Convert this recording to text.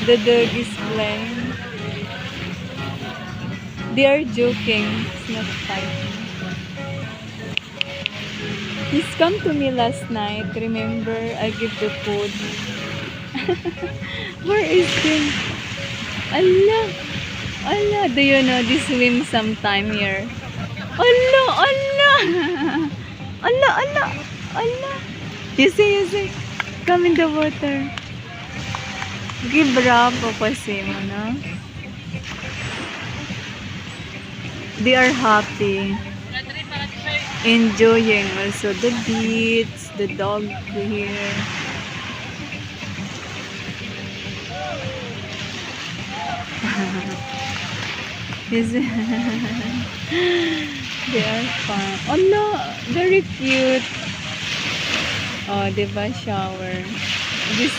The dog is playing. They are joking. It's not fighting. He's come to me last night. Remember, I give the food. Where is he? Allah! Allah! Do you know they swim sometime here? Allah! Allah! Allah! Allah! Allah! You see? Come in the water. Give bravo kasi mo, no? They are happy. Enjoying also the beach, the dog here. They are fun. Oh no, very cute. Oh, diba shower? This